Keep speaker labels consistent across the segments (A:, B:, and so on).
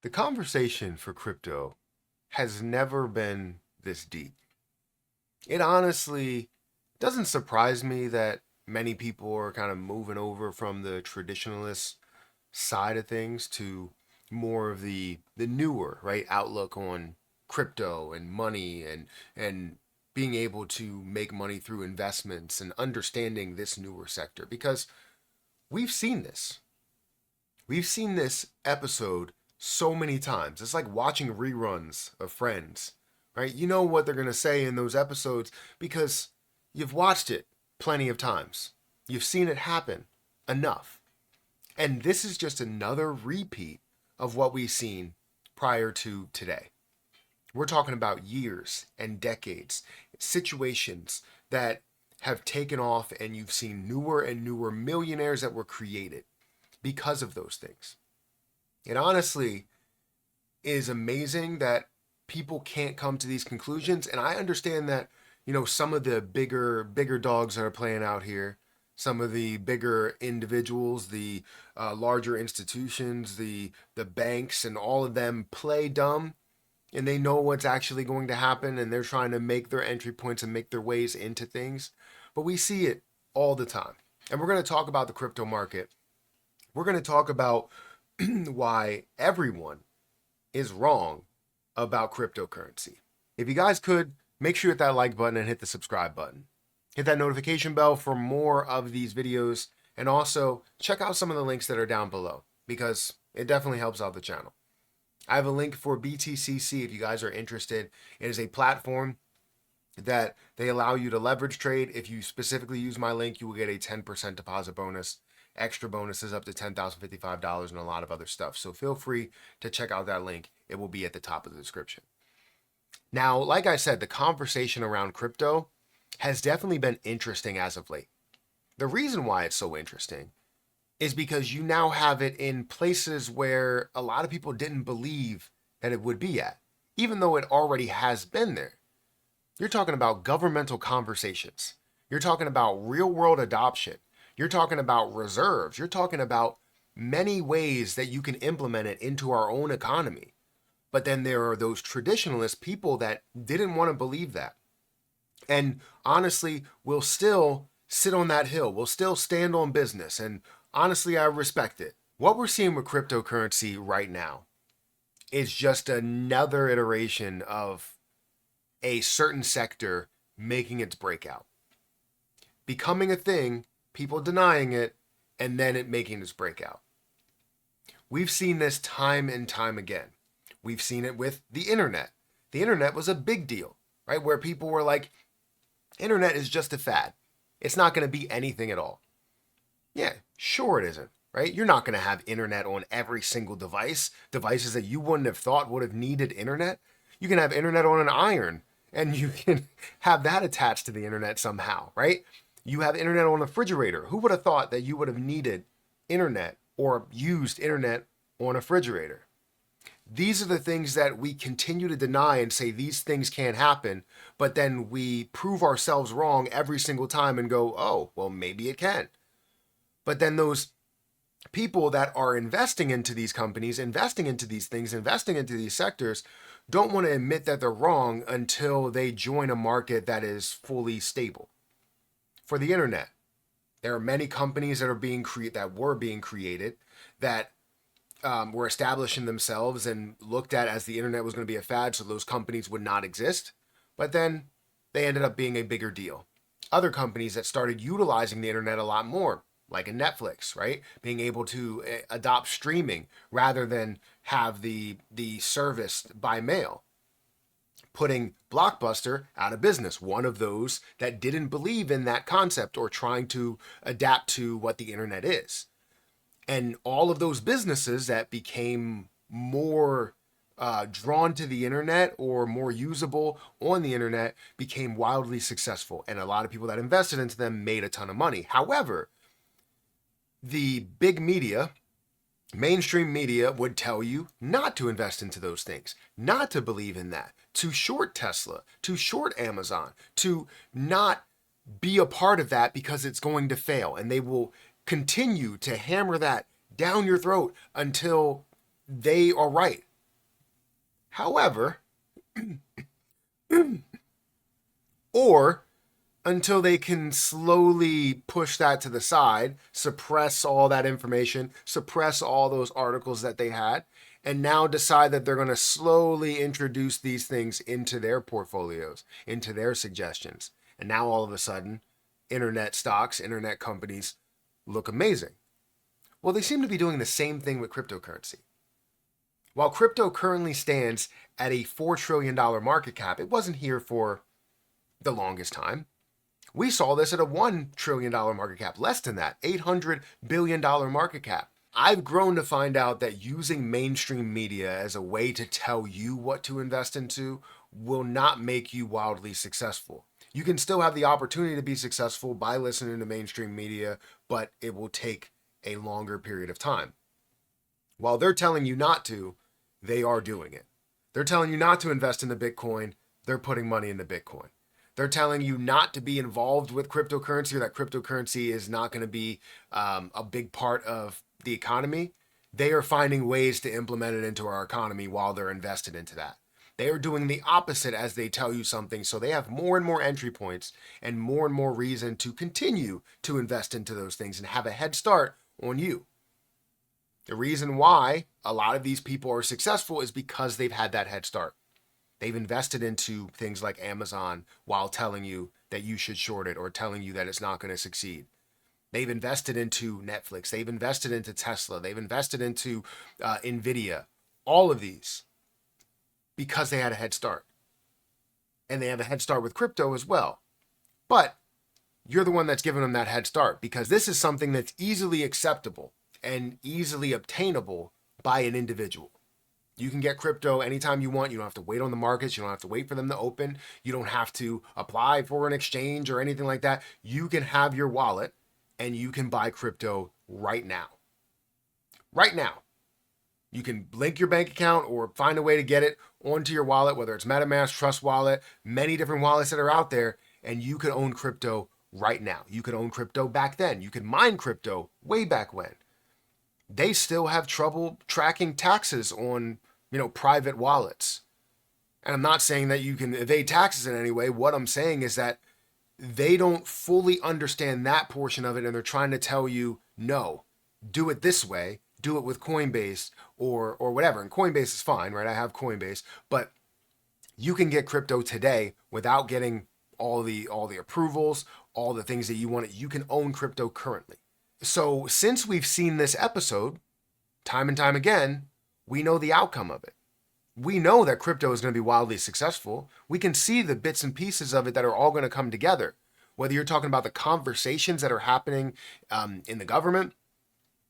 A: The conversation for crypto has never been this deep. It honestly doesn't surprise me that many people are kind of moving over from the traditionalist side of things to more of the newer, right, outlook on crypto and money and being able to make money through investments and understanding this newer sector because we've seen this. We've seen this episode so many times. It's like watching reruns of Friends, right? You know what they're going to say in those episodes because you've watched it plenty of times. You've seen it happen enough. And this is just another repeat of what we've seen prior to today. We're talking about years and decades, situations that have taken off, and you've seen newer and newer millionaires that were created because of those things. It honestly is amazing that people can't come to these conclusions. And I understand that, some of the bigger dogs that are playing out here, some of the bigger individuals, the larger institutions, the banks, and all of them play dumb, and they know what's actually going to happen, and they're trying to make their entry points and make their ways into things. But we see it all the time. And we're going to talk about the crypto market. We're going to talk about why everyone is wrong about cryptocurrency. If you guys could, make sure you hit that like button and hit the subscribe button. Hit that notification bell for more of these videos, and also check out some of the links that are down below because it definitely helps out the channel. I have a link for BTCC if you guys are interested. It is a platform that they allow you to leverage trade. If you specifically use my link, you will get a 10% deposit bonus, extra bonuses up to $10,055, and a lot of other stuff. So feel free to check out that link. It will be at the top of the description. Now, like I said, the conversation around crypto has definitely been interesting as of late. The reason why it's so interesting is because you now have it in places where a lot of people didn't believe that it would be at, even though it already has been there. You're talking about governmental conversations. You're talking about real world adoption. You're talking about reserves. You're talking about many ways that you can implement it into our own economy. But then there are those traditionalist people that didn't want to believe that. And honestly, will still sit on that hill. Will still stand on business. And honestly, I respect it. What we're seeing with cryptocurrency right now is just another iteration of a certain sector making its breakout, becoming a thing, people denying it, and then it making its breakout. We've seen this time and time again. We've seen it with the internet. The internet was a big deal, right? Where people were like, internet is just a fad. It's not going to be anything at all. Yeah, sure it isn't, right? You're not going to have internet on every single device, devices that you wouldn't have thought would have needed internet. You can have internet on an iron, and you can have that attached to the internet somehow, right? You have internet on a refrigerator. Who would have thought that you would have needed internet or used internet on a refrigerator? These are the things that we continue to deny and say these things can't happen, but then we prove ourselves wrong every single time and go, oh, well, maybe it can. But then those people that are investing into these companies, investing into these things, investing into these sectors, don't want to admit that they're wrong until they join a market that is fully stable. For the internet, there are many companies that were being created that were establishing themselves and looked at as the internet was going to be a fad, so those companies would not exist. But then they ended up being a bigger deal. Other companies that started utilizing the internet a lot more, like a Netflix, right? Being able to adopt streaming rather than have the service by mail, putting Blockbuster out of business. One of those that didn't believe in that concept or trying to adapt to what the internet is. And all of those businesses that became more drawn to the internet or more usable on the internet became wildly successful. And a lot of people that invested into them made a ton of money. However, the big media, mainstream media, would tell you not to invest into those things, not to believe in that, to short Tesla, to short Amazon, to not be a part of that because it's going to fail. And they will continue to hammer that down your throat until they are right. However, or until they can slowly push that to the side, suppress all that information, suppress all those articles that they had, and now decide that they're going to slowly introduce these things into their portfolios, into their suggestions. And now all of a sudden, internet stocks, internet companies look amazing. Well, they seem to be doing the same thing with cryptocurrency. While crypto currently stands at a $4 trillion market cap, it wasn't here for the longest time. We saw this at a $1 trillion market cap, less than that, $800 billion market cap. I've grown to find out that using mainstream media as a way to tell you what to invest into will not make you wildly successful. You can still have the opportunity to be successful by listening to mainstream media, but it will take a longer period of time. While they're telling you not to, they are doing it. They're telling you not to invest in the Bitcoin, they're putting money into Bitcoin. They're telling you not to be involved with cryptocurrency, or that cryptocurrency is not going to be a big part of the economy. They are finding ways to implement it into our economy while they're invested into that. They are doing the opposite as they tell you something, so they have more and more entry points and more reason to continue to invest into those things and have a head start on you. The reason why a lot of these people are successful is because they've had that head start. They've invested into things like Amazon while telling you that you should short it or telling you that it's not going to succeed. They've invested into Netflix. They've invested into Tesla. They've invested into Nvidia. All of these because they had a head start. And they have a head start with crypto as well. But you're the one that's giving them that head start because this is something that's easily acceptable and easily obtainable by an individual. You can get crypto anytime you want. You don't have to wait on the markets. You don't have to wait for them to open. You don't have to apply for an exchange or anything like that. You can have your wallet and you can buy crypto right now. Right now. You can link your bank account or find a way to get it onto your wallet, whether it's MetaMask, Trust Wallet, many different wallets that are out there, and you can own crypto right now. You could own crypto back then. You could mine crypto way back when. They still have trouble tracking taxes on, private wallets. And I'm not saying that you can evade taxes in any way. What I'm saying is that they don't fully understand that portion of it, and they're trying to tell you, no, do it this way, do it with Coinbase or whatever. And Coinbase is fine, right? I have Coinbase, but you can get crypto today without getting all the approvals, all the things that you want. You can own crypto currently. So since we've seen this episode time and time again, we know the outcome of it. We know that crypto is going to be wildly successful. We can see the bits and pieces of it that are all going to come together. Whether you're talking about the conversations that are happening in the government,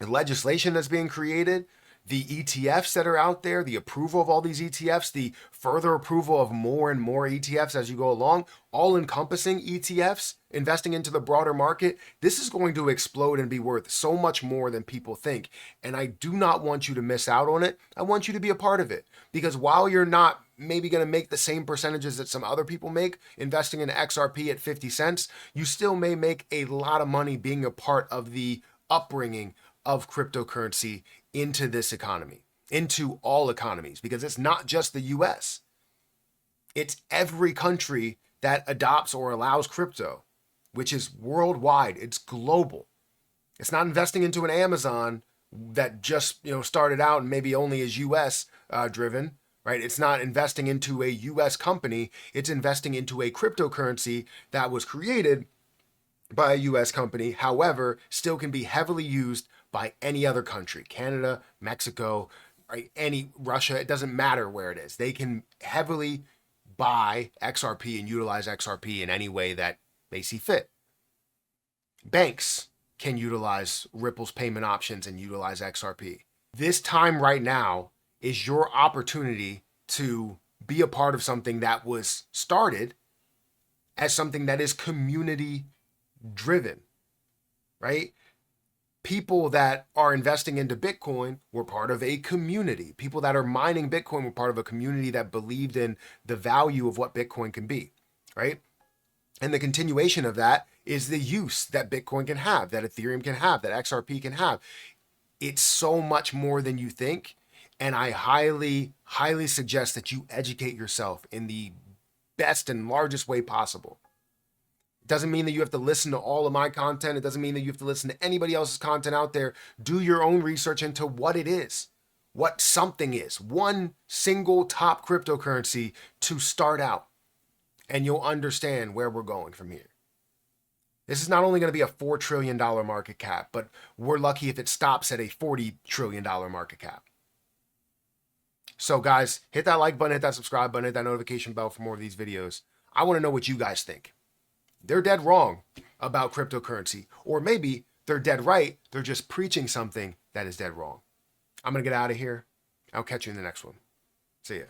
A: the legislation that's being created, the ETFs that are out there, the approval of all these ETFs, the further approval of more and more ETFs as you go along, all-encompassing ETFs, investing into the broader market, this is going to explode and be worth so much more than people think. And I do not want you to miss out on it. I want you to be a part of it. Because while you're not maybe going to make the same percentages that some other people make investing in XRP at 50 cents, you still may make a lot of money being a part of the upbringing of cryptocurrency into this economy, into all economies, because it's not just the US. It's every country that adopts or allows crypto, which is worldwide. It's global. It's not investing into an Amazon that just started out and maybe only is US driven, right? It's not investing into a US company. It's investing into a cryptocurrency that was created by a US company, however, still can be heavily used by any other country, Canada, Mexico, right? Russia, it doesn't matter where it is. They can heavily buy XRP and utilize XRP in any way that they see fit. Banks can utilize Ripple's payment options and utilize XRP. This time right now is your opportunity to be a part of something that was started as something that is community driven, right? People that are investing into Bitcoin were part of a community. People that are mining Bitcoin were part of a community that believed in the value of what Bitcoin can be, right? And the continuation of that is the use that Bitcoin can have, that Ethereum can have, that XRP can have. It's so much more than you think. And I highly, highly suggest that you educate yourself in the best and largest way possible. It doesn't mean that you have to listen to all of my content. It doesn't mean that you have to listen to anybody else's content out there. Do your own research into what it is, what something is. One single top cryptocurrency to start out, and you'll understand where we're going from here. This is not only going to be a $4 trillion market cap, but we're lucky if it stops at a $40 trillion market cap. So guys, hit that like button, hit that subscribe button, hit that notification bell for more of these videos. I want to know what you guys think. They're dead wrong about cryptocurrency, or maybe they're dead right. They're just preaching something that is dead wrong. I'm going to get out of here. I'll catch you in the next one. See ya.